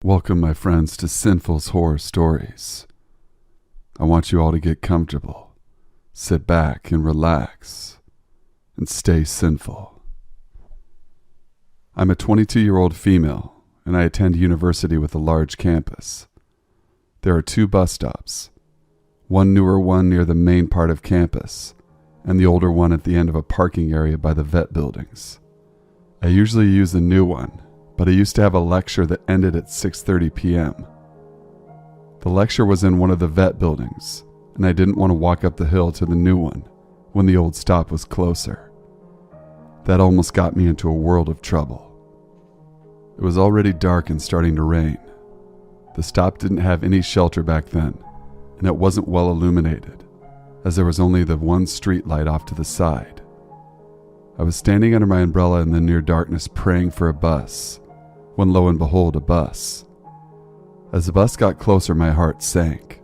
Welcome, my friends, to Sinful's Horror Stories. I want you all to get comfortable, sit back and relax, and stay sinful. I'm a 22-year-old female, and I attend university with a large campus. There are 2 bus stops, one newer one near the main part of campus, and the older one at the end of a parking area by the vet buildings. I usually use the new one, but I used to have a lecture that ended at 6:30 p.m. The lecture was in one of the vet buildings, and I didn't want to walk up the hill to the new one when the old stop was closer. That almost got me into a world of trouble. It was already dark and starting to rain. The stop didn't have any shelter back then, and it wasn't well illuminated, as there was only the one street light off to the side. I was standing under my umbrella in the near darkness praying for a bus, when lo and behold, a bus. As the bus got closer, my heart sank.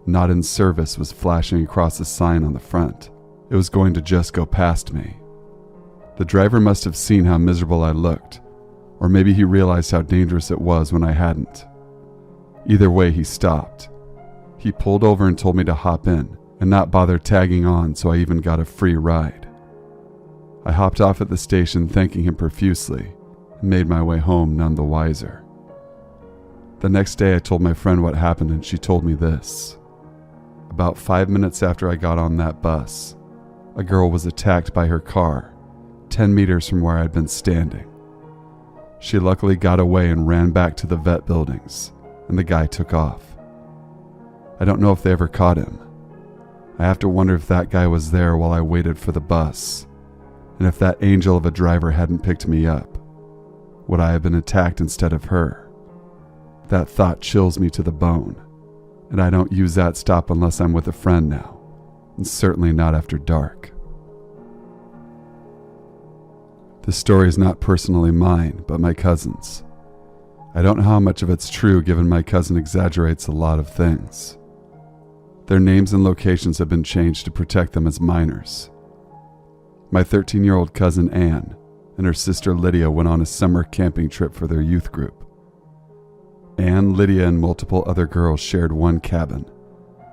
Not in service was flashing across the sign on the front. It was going to just go past me. The driver must have seen how miserable I looked, or maybe he realized how dangerous it was when I hadn't. Either way, he stopped. He pulled over and told me to hop in and not bother tagging on, so I even got a free ride. I hopped off at the station thanking him profusely and made my way home none the wiser. The next day I told my friend what happened, and she told me this. About 5 minutes after I got on that bus, a girl was attacked by her car 10 meters from where I'd been standing. She luckily got away and ran back to the vet buildings, and the guy took off. I don't know if they ever caught him. I have to wonder if that guy was there while I waited for the bus, and if that angel of a driver hadn't picked me up. Would I have been attacked instead of her? That thought chills me to the bone, and I don't use that stop unless I'm with a friend now, and certainly not after dark. This story is not personally mine, but my cousin's. I don't know how much of it's true given my cousin exaggerates a lot of things. Their names and locations have been changed to protect them as minors. My 13-year-old cousin Anne and her sister Lydia went on a summer camping trip for their youth group. Anne, Lydia, and multiple other girls shared one cabin,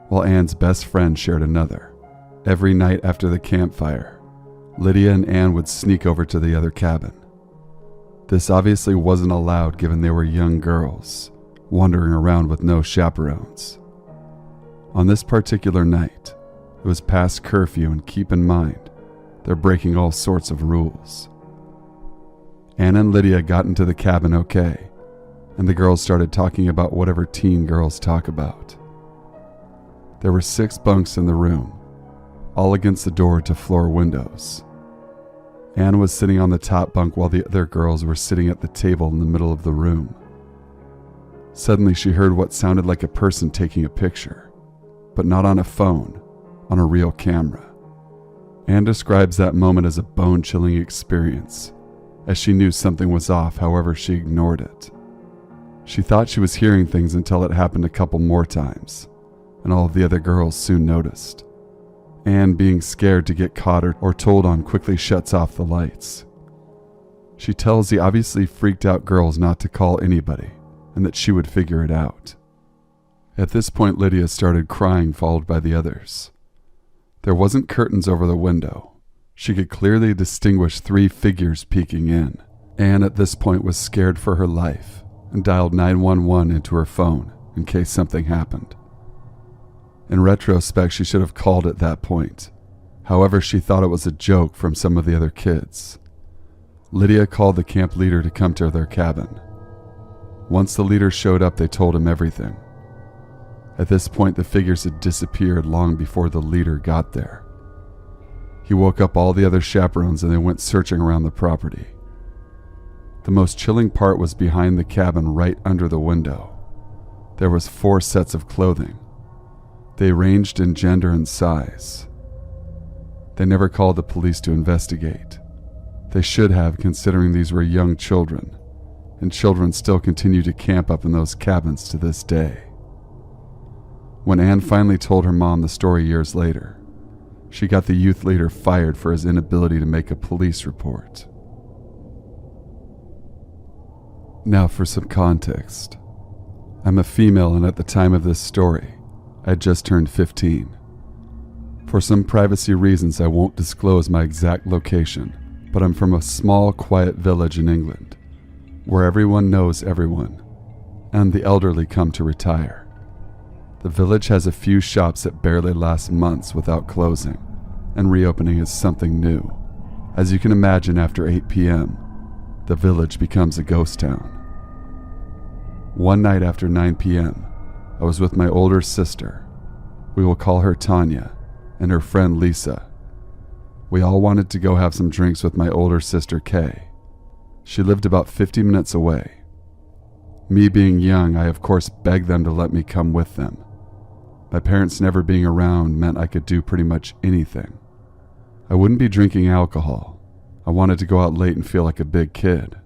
while Anne's best friend shared another. Every night after the campfire, Lydia and Anne would sneak over to the other cabin. This obviously wasn't allowed given they were young girls, wandering around with no chaperones. On this particular night, it was past curfew, and keep in mind, they're breaking all sorts of rules. Anne and Lydia got into the cabin okay, and the girls started talking about whatever teen girls talk about. There were 6 bunks in the room, all against the door-to-floor windows. Anne was sitting on the top bunk while the other girls were sitting at the table in the middle of the room. Suddenly she heard what sounded like a person taking a picture, but not on a phone, on a real camera. Anne describes that moment as a bone-chilling experience, as she knew something was off, however she ignored it. She thought she was hearing things until it happened a couple more times, and all of the other girls soon noticed. Anne, being scared to get caught or told on, quickly shuts off the lights. She tells the obviously freaked out girls not to call anybody, and that she would figure it out. At this point, Lydia started crying, followed by the others. There wasn't curtains over the window. She could clearly distinguish 3 figures peeking in. Anne at this point was scared for her life and dialed 911 into her phone in case something happened. In retrospect, she should have called at that point. However, she thought it was a joke from some of the other kids. Lydia called the camp leader to come to their cabin. Once the leader showed up, they told him everything. At this point, the figures had disappeared long before the leader got there. He woke up all the other chaperones and they went searching around the property. The most chilling part was behind the cabin right under the window. There was 4 sets of clothing. They ranged in gender and size. They never called the police to investigate. They should have, considering these were young children, and children still continue to camp up in those cabins to this day. When Anne finally told her mom the story years later, she got the youth leader fired for his inability to make a police report. Now for some context. I'm a female, and at the time of this story, I had just turned 15. For some privacy reasons, I won't disclose my exact location, but I'm from a small, quiet village in England, where everyone knows everyone, and the elderly come to retire. The village has a few shops that barely last months without closing, and reopening is something new. As you can imagine, after 8 p.m., the village becomes a ghost town. One night after 9 p.m., I was with my older sister, we will call her Tanya, and her friend Lisa. We all wanted to go have some drinks with my older sister Kay. She lived about 50 minutes away. Me being young, I of course begged them to let me come with them. My parents never being around meant I could do pretty much anything. I wouldn't be drinking alcohol. I wanted to go out late and feel like a big kid.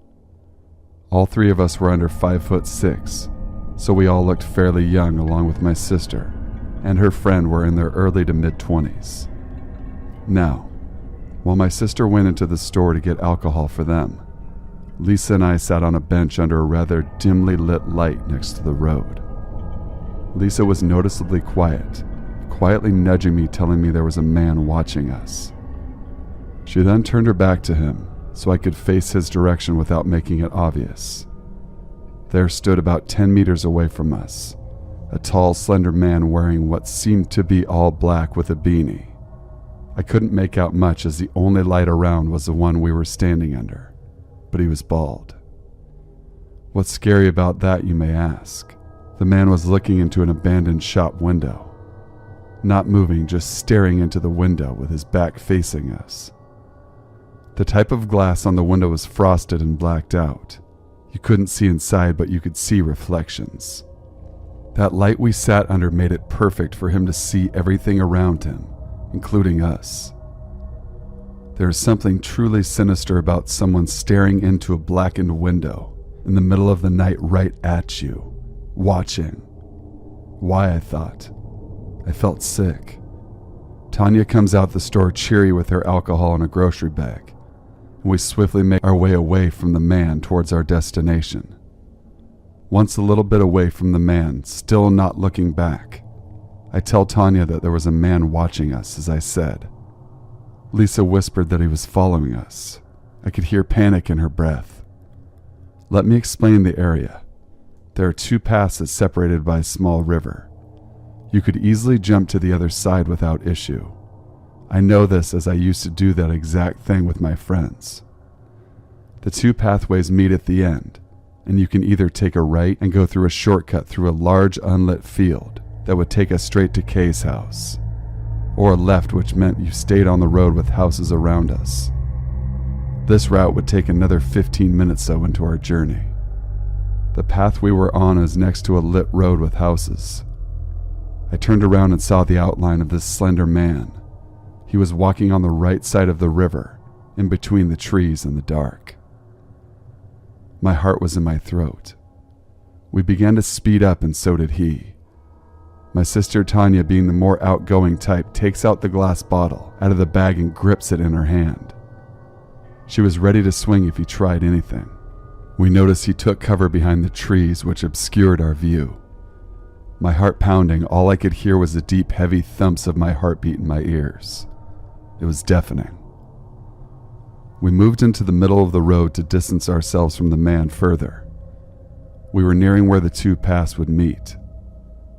All three of us were under 5'6", so we all looked fairly young, along with my sister and her friend were in their early to mid-20s. Now, while my sister went into the store to get alcohol for them, Lisa and I sat on a bench under a rather dimly lit light next to the road. Lisa was noticeably quiet, quietly nudging me, telling me there was a man watching us. She then turned her back to him so I could face his direction without making it obvious. There stood about 10 meters away from us, a tall, slender man wearing what seemed to be all black with a beanie. I couldn't make out much as the only light around was the one we were standing under, but he was bald. What's scary about that, you may ask? The man was looking into an abandoned shop window, not moving, just staring into the window with his back facing us. The type of glass on the window was frosted and blacked out. You couldn't see inside, but you could see reflections. That light we sat under made it perfect for him to see everything around him, including us. There is something truly sinister about someone staring into a blackened window in the middle of the night right at you, watching. Why, I thought. I felt sick. Tanya comes out the store cheery with her alcohol in a grocery bag, and we swiftly make our way away from the man towards our destination. Once a little bit away from the man, still not looking back, I tell Tanya that there was a man watching us, as I said. Lisa whispered that he was following us. I could hear panic in her breath. Let me explain the area. There are two paths that separated by a small river. You could easily jump to the other side without issue. I know this as I used to do that exact thing with my friends. The two pathways meet at the end, and you can either take a right and go through a shortcut through a large unlit field that would take us straight to Kay's house, or a left, which meant you stayed on the road with houses around us. This route would take another 15 minutes so into our journey. The path we were on is next to a lit road with houses. I turned around and saw the outline of this slender man. He was walking on the right side of the river, in between the trees in the dark. My heart was in my throat. We began to speed up, and so did he. My sister Tanya, being the more outgoing type, takes out the glass bottle out of the bag and grips it in her hand. She was ready to swing if he tried anything. We noticed he took cover behind the trees, which obscured our view. My heart pounding, all I could hear was the deep, heavy thumps of my heartbeat in my ears. It was deafening. We moved into the middle of the road to distance ourselves from the man further. We were nearing where the two paths would meet.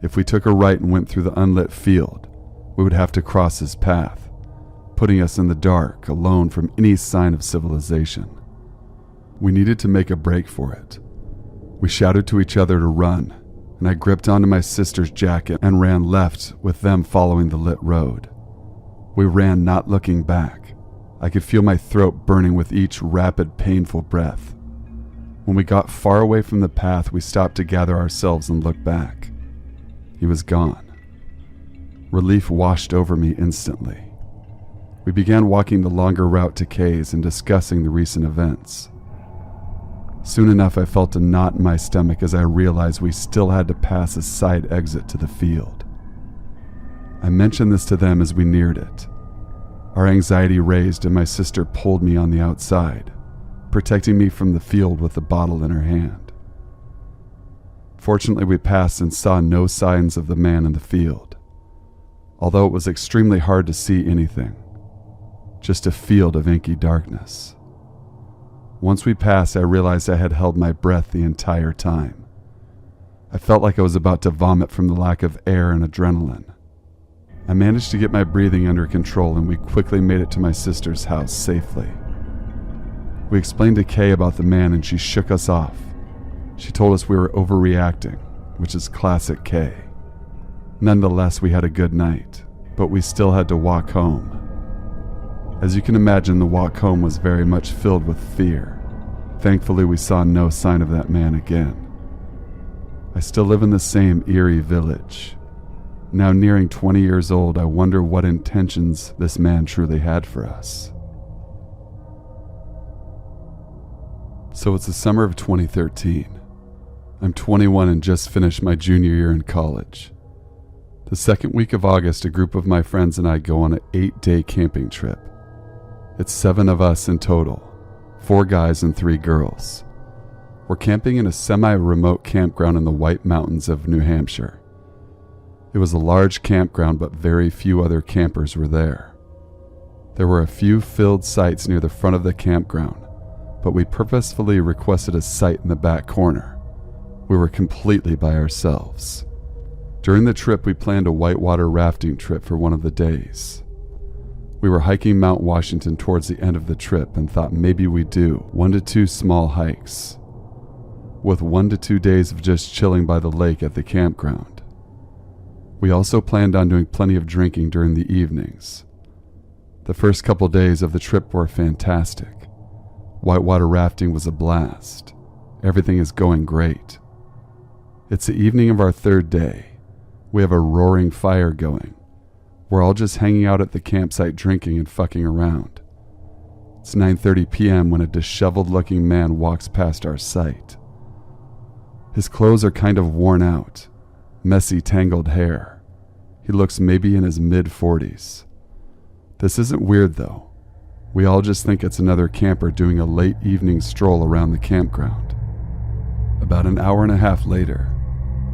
If we took a right and went through the unlit field, we would have to cross his path, putting us in the dark, alone from any sign of civilization. We needed to make a break for it. We shouted to each other to run, and I gripped onto my sister's jacket and ran left, with them following the lit road. We ran, not looking back. I could feel my throat burning with each rapid, painful breath. When we got far away from the path, we stopped to gather ourselves and look back. He was gone. Relief washed over me instantly. We began walking the longer route to Kay's and discussing the recent events. Soon enough, I felt a knot in my stomach as I realized we still had to pass a side exit to the field. I mentioned this to them as we neared it. Our anxiety raised, and my sister pulled me on the outside, protecting me from the field with the bottle in her hand. Fortunately, we passed and saw no signs of the man in the field, although it was extremely hard to see anything, just a field of inky darkness. Once we passed, I realized I had held my breath the entire time. I felt like I was about to vomit from the lack of air and adrenaline. I managed to get my breathing under control, and we quickly made it to my sister's house safely. We explained to Kay about the man, and she shook us off. She told us we were overreacting, which is classic Kay. Nonetheless, we had a good night, but we still had to walk home. As you can imagine, the walk home was very much filled with fear. Thankfully, we saw no sign of that man again. I still live in the same eerie village. Now nearing 20 years old, I wonder what intentions this man truly had for us. So it's the summer of 2013. I'm 21 and just finished my junior year in college. The second week of August, a group of my friends and I go on an 8-day camping trip. It's 7 of us in total, 4 guys and 3 girls. We're camping in a semi-remote campground in the White Mountains of New Hampshire. It was a large campground, but very few other campers were there. There were a few filled sites near the front of the campground, but we purposefully requested a site in the back corner. We were completely by ourselves. During the trip, we planned a whitewater rafting trip for one of the days. We were hiking Mount Washington towards the end of the trip and thought maybe we'd do 1 to 2 small hikes, with 1 to 2 days of just chilling by the lake at the campground. We also planned on doing plenty of drinking during the evenings. The first couple days of the trip were fantastic. Whitewater rafting was a blast. Everything is going great. It's the evening of our 3rd day. We have a roaring fire going. We're all just hanging out at the campsite drinking and fucking around. It's 9:30 p.m. when a disheveled-looking man walks past our site. His clothes are kind of worn out, messy, tangled hair. He looks maybe in his mid-40s. This isn't weird though. We all just think it's another camper doing a late evening stroll around the campground. About an hour and a half later,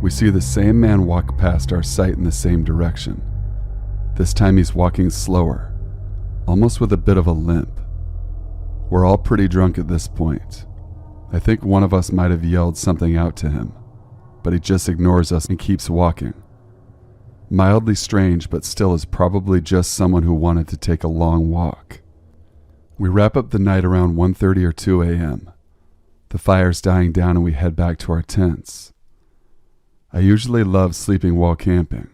we see the same man walk past our site in the same direction. This time he's walking slower, almost with a bit of a limp. We're all pretty drunk at this point. I think one of us might have yelled something out to him, but he just ignores us and keeps walking. Mildly strange, but still is probably just someone who wanted to take a long walk. We wrap up the night around 1:30 or 2 a.m. The fire's dying down and we head back to our tents. I usually love sleeping while camping.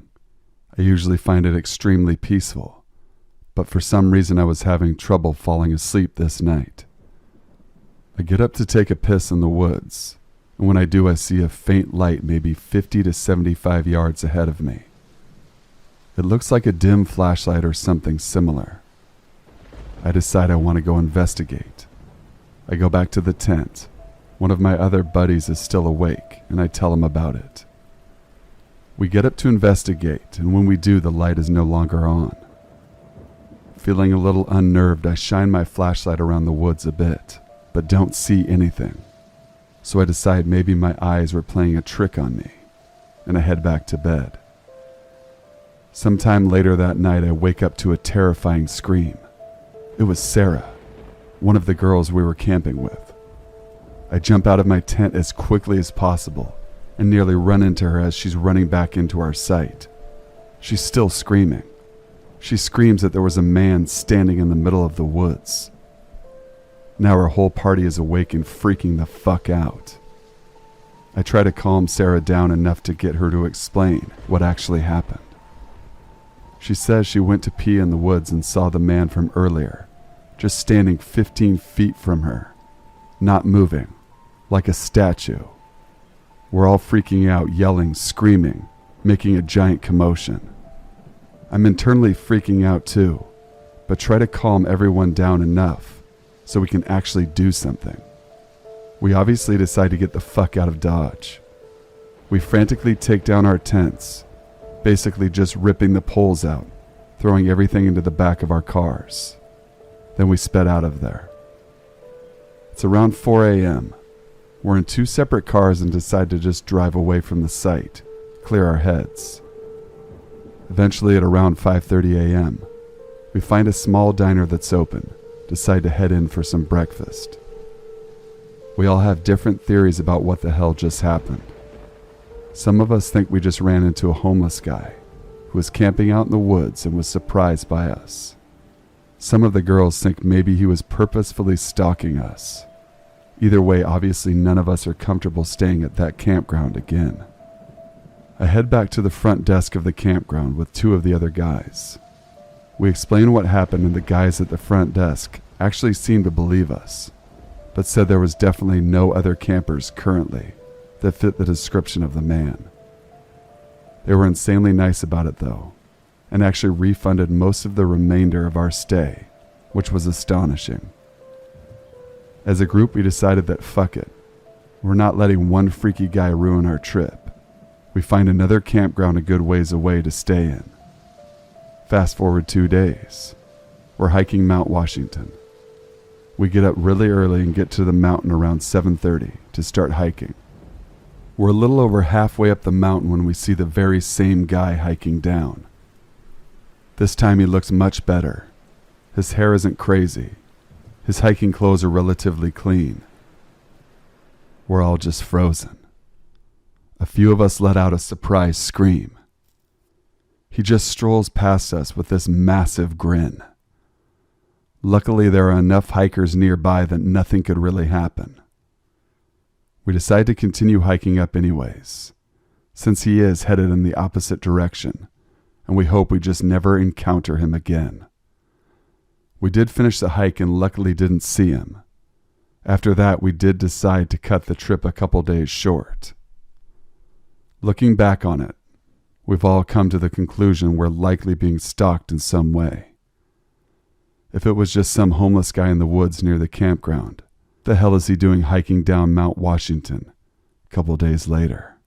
I usually find it extremely peaceful, but for some reason I was having trouble falling asleep this night. I get up to take a piss in the woods, and when I do, I see a faint light maybe 50 to 75 yards ahead of me. It looks like a dim flashlight or something similar. I decide I want to go investigate. I go back to the tent. One of my other buddies is still awake, and I tell him about it. We get up to investigate, and when we do, the light is no longer on. Feeling a little unnerved, I shine my flashlight around the woods a bit, but don't see anything. So I decide maybe my eyes were playing a trick on me, and I head back to bed. Sometime later that night, I wake up to a terrifying scream. It was Sarah, one of the girls we were camping with. I jump out of my tent as quickly as possible and nearly run into her as she's running back into our site. She's still screaming. She screams that there was a man standing in the middle of the woods. Now our whole party is awake and freaking the fuck out. I try to calm Sarah down enough to get her to explain what actually happened. She says she went to pee in the woods and saw the man from earlier, just standing 15 feet from her, not moving, like a statue. We're all freaking out, yelling, screaming, making a giant commotion. I'm internally freaking out too, but try to calm everyone down enough so we can actually do something. We obviously decide to get the fuck out of Dodge. We frantically take down our tents, basically just ripping the poles out, throwing everything into the back of our cars. Then we sped out of there. It's around 4 a.m. We're in 2 separate cars and decide to just drive away from the site, clear our heads. Eventually, at around 5:30 a.m., we find a small diner that's open, decide to head in for some breakfast. We all have different theories about what the hell just happened. Some of us think we just ran into a homeless guy who was camping out in the woods and was surprised by us. Some of the girls think maybe he was purposefully stalking us. Either way, obviously none of us are comfortable staying at that campground again. I head back to the front desk of the campground with 2 of the other guys. We explain what happened, and the guys at the front desk actually seemed to believe us, but said there was definitely no other campers currently that fit the description of the man. They were insanely nice about it though, and actually refunded most of the remainder of our stay, which was astonishing. As a group, we decided that fuck it, we're not letting one freaky guy ruin our trip. We find another campground a good ways away to stay in. Fast forward 2 days. We're hiking Mount Washington. We get up really early and get to the mountain around 7:30 to start hiking. We're a little over halfway up the mountain when we see the very same guy hiking down. This time he looks much better. His hair isn't crazy. His hiking clothes are relatively clean. We're all just frozen. A few of us let out a surprised scream. He just strolls past us with this massive grin. Luckily, there are enough hikers nearby that nothing could really happen. We decide to continue hiking up anyways, since he is headed in the opposite direction, and we hope we just never encounter him again. We did finish the hike and luckily didn't see him. After that, we did decide to cut the trip a couple days short. Looking back on it, we've all come to the conclusion we're likely being stalked in some way. If it was just some homeless guy in the woods near the campground, the hell is he doing hiking down Mount Washington a couple days later?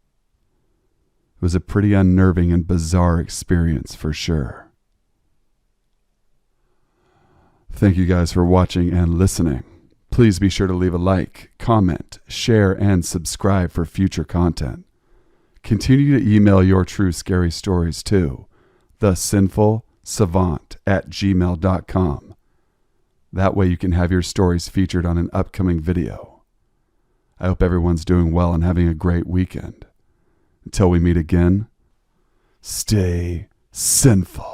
It was a pretty unnerving and bizarre experience for sure. Thank you guys for watching and listening. Please be sure to leave a like, comment, share, and subscribe for future content. Continue to email your true scary stories to thesinfulsavant@gmail.com. That way you can have your stories featured on an upcoming video. I hope everyone's doing well and having a great weekend. Until we meet again, stay sinful.